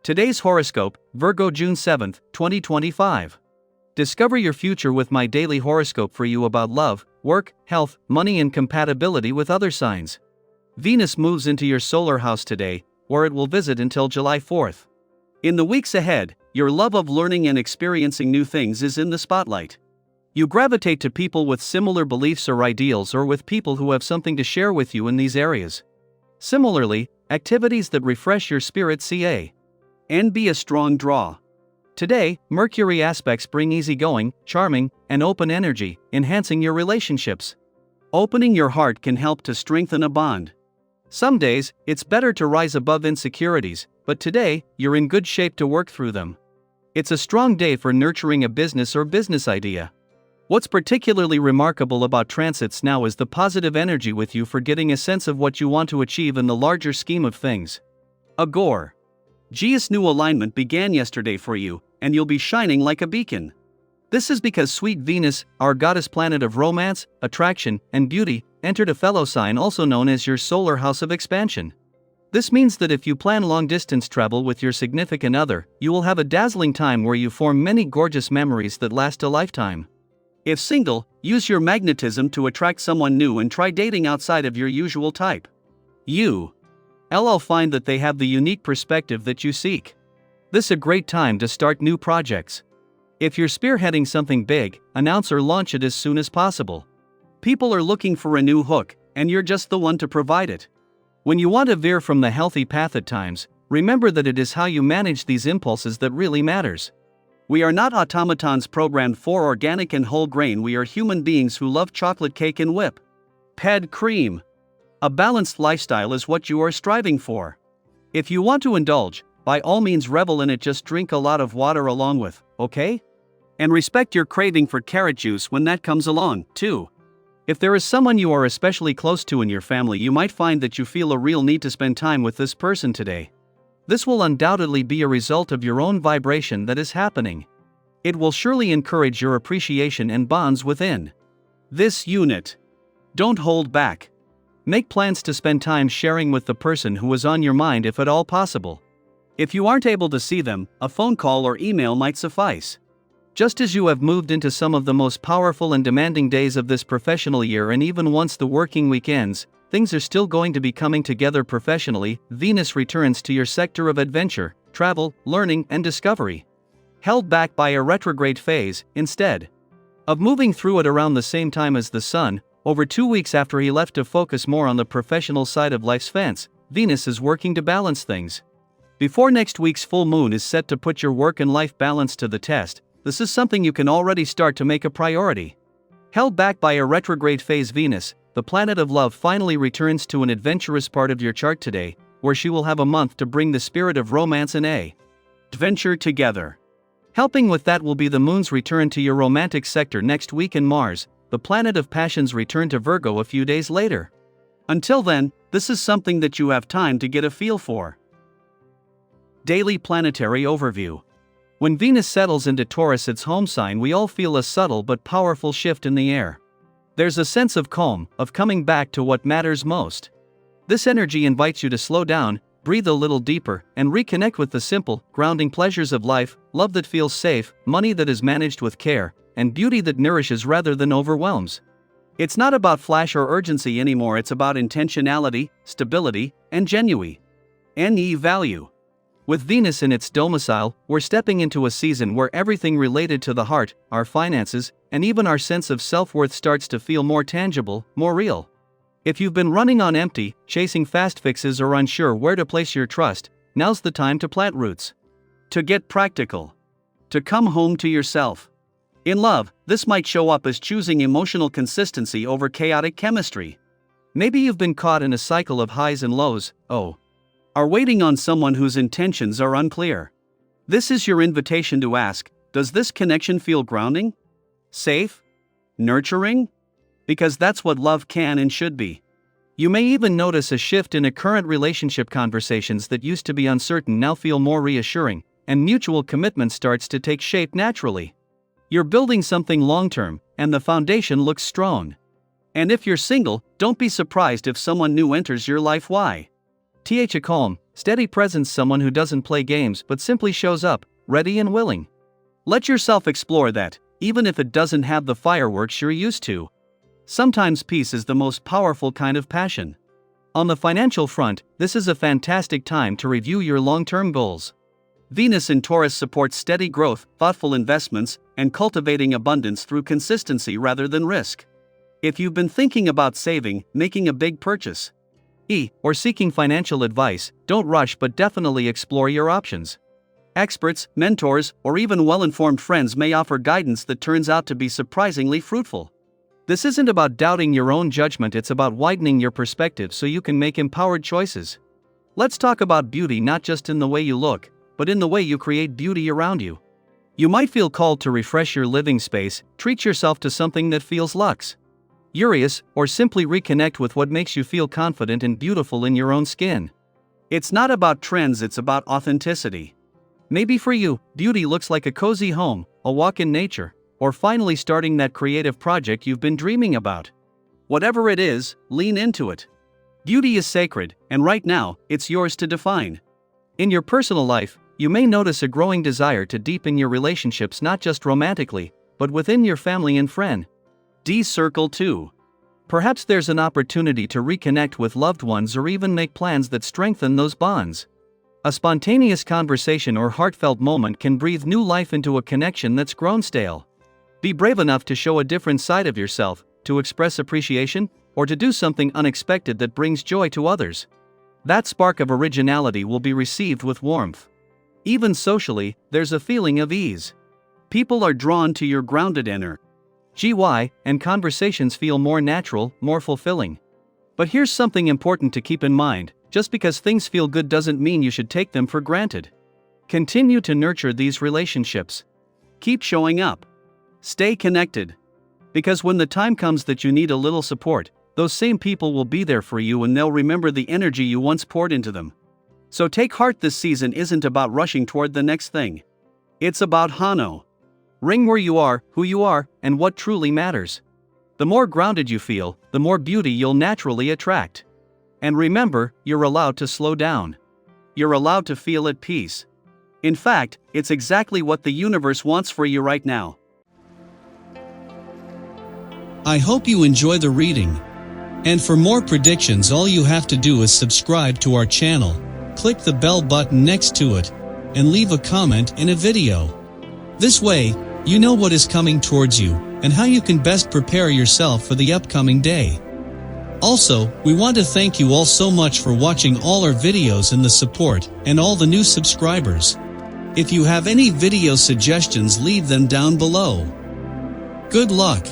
Today's horoscope, Virgo June 7, 2025. Discover your future with my daily horoscope for you about love, work, health, money, and compatibility with other signs. Venus moves into your solar house today, where it will visit until July 4th. In the weeks ahead, your love of learning and experiencing new things is in the spotlight. You gravitate to people with similar beliefs or ideals, or with people who have something to share with you in these areas. Similarly, activities that refresh your spirit can be a strong draw. Today, Mercury aspects bring easygoing, charming, and open energy, enhancing your relationships. Opening your heart can help to strengthen a bond. Some days, it's better to rise above insecurities, but today, you're in good shape to work through them. It's a strong day for nurturing a business or business idea. What's particularly remarkable about transits now is the positive energy with you for getting a sense of what you want to achieve in the larger scheme of things. Geas new alignment began yesterday for you, and you'll be shining like a beacon. This is because sweet Venus, our goddess planet of romance, attraction, and beauty, entered a fellow sign also known as your solar house of expansion. This means that if you plan long-distance travel with your significant other, you will have a dazzling time where you form many gorgeous memories that last a lifetime. If single, use your magnetism to attract someone new and try dating outside of your usual type. You'll find that they have the unique perspective that you seek. This is a great time to start new projects. If you're spearheading something big, announce or launch it as soon as possible. People are looking for a new hook, and you're just the one to provide it. When you want to veer from the healthy path at times, remember that it is how you manage these impulses that really matters. We are not automatons programmed for organic and whole grain. We are human beings who love chocolate cake and whipped cream. A balanced lifestyle is what you are striving for. If you want to indulge, by all means revel in it, just drink a lot of water along with, okay? And respect your craving for carrot juice when that comes along, too. If there is someone you are especially close to in your family, you might find that you feel a real need to spend time with this person today. This will undoubtedly be a result of your own vibration that is happening. It will surely encourage your appreciation and bonds within this unit. Don't hold back. Make plans to spend time sharing with the person who is on your mind if at all possible. If you aren't able to see them, a phone call or email might suffice. Just as you have moved into some of the most powerful and demanding days of this professional year, and even once the working week ends, things are still going to be coming together professionally. Venus returns to your sector of adventure, travel, learning, and discovery. Held back by a retrograde phase, instead of moving through it around the same time as the Sun, over 2 weeks after he left to focus more on the professional side of life's fence, Venus is working to balance things. Before next week's full moon is set to put your work and life balance to the test, this is something you can already start to make a priority. Held back by a retrograde phase, Venus, the planet of love, finally returns to an adventurous part of your chart today, where she will have a month to bring the spirit of romance and adventure together. Helping with that will be the moon's return to your romantic sector next week, and Mars, the planet of passions, return to Virgo a few days later. Until then, this is something that you have time to get a feel for. Daily planetary overview. When Venus settles into Taurus, its home sign, we all feel a subtle but powerful shift in the air. There's a sense of calm, of coming back to what matters most. This energy invites you to slow down, breathe a little deeper, and reconnect with the simple, grounding pleasures of life: love that feels safe, money that is managed with care, and beauty that nourishes rather than overwhelms. It's not about flash or urgency anymore, it's about intentionality, stability, and genuine value. With Venus in its domicile, we're stepping into a season where everything related to the heart, our finances, and even our sense of self-worth starts to feel more tangible, more real. If you've been running on empty, chasing fast fixes, or unsure where to place your trust, now's the time to plant roots. To get practical. To come home to yourself. In love, this might show up as choosing emotional consistency over chaotic chemistry. Maybe you've been caught in a cycle of highs and lows, are waiting on someone whose intentions are unclear. This is your invitation to ask, does this connection feel grounding? Safe? Nurturing? Because that's what love can and should be. You may even notice a shift in a current relationship. Conversations that used to be uncertain now feel more reassuring, and mutual commitment starts to take shape naturally. You're building something long-term, and the foundation looks strong. And if you're single, don't be surprised if someone new enters your life. A calm, Steady presence, someone who doesn't play games but simply shows up, ready and willing. Let yourself explore that, even if it doesn't have the fireworks you're used to. Sometimes peace is the most powerful kind of passion. On the financial front, this is a fantastic time to review your long-term goals. Venus in Taurus supports steady growth, thoughtful investments, and cultivating abundance through consistency rather than risk. If you've been thinking about saving, making a big purchase, or seeking financial advice, don't rush but definitely explore your options. Experts, mentors, or even well-informed friends may offer guidance that turns out to be surprisingly fruitful. This isn't about doubting your own judgment, it's about widening your perspective so you can make empowered choices. Let's talk about beauty, not just in the way you look, but in the way you create beauty around you. You might feel called to refresh your living space, treat yourself to something that feels luxe, luxurious, or simply reconnect with what makes you feel confident and beautiful in your own skin. It's not about trends, it's about authenticity. Maybe for you, beauty looks like a cozy home, a walk in nature, or finally starting that creative project you've been dreaming about. Whatever it is, lean into it. Beauty is sacred, and right now, it's yours to define. In your personal life, you may notice a growing desire to deepen your relationships, not just romantically, but within your family and friend circle too. Perhaps there's an opportunity to reconnect with loved ones or even make plans that strengthen those bonds. A spontaneous conversation or heartfelt moment can breathe new life into a connection that's grown stale. Be brave enough to show a different side of yourself, to express appreciation, or to do something unexpected that brings joy to others. That spark of originality will be received with warmth. Even socially, there's a feeling of ease. People are drawn to your grounded energy, and conversations feel more natural, more fulfilling. But here's something important to keep in mind: just because things feel good doesn't mean you should take them for granted. Continue to nurture these relationships. Keep showing up. Stay connected. Because when the time comes that you need a little support, those same people will be there for you and they'll remember the energy you once poured into them. So take heart, this season isn't about rushing toward the next thing. It's about Hano. Ring where you are, who you are, and what truly matters. The more grounded you feel, the more beauty you'll naturally attract. And remember, you're allowed to slow down. You're allowed to feel at peace. In fact, it's exactly what the universe wants for you right now. I hope you enjoy the reading. And for more predictions, all you have to do is subscribe to our channel, click the bell button next to it, and leave a comment in a video. This way, you know what is coming towards you, and how you can best prepare yourself for the upcoming day. Also, we want to thank you all so much for watching all our videos and the support, and all the new subscribers. If you have any video suggestions, leave them down below. Good luck!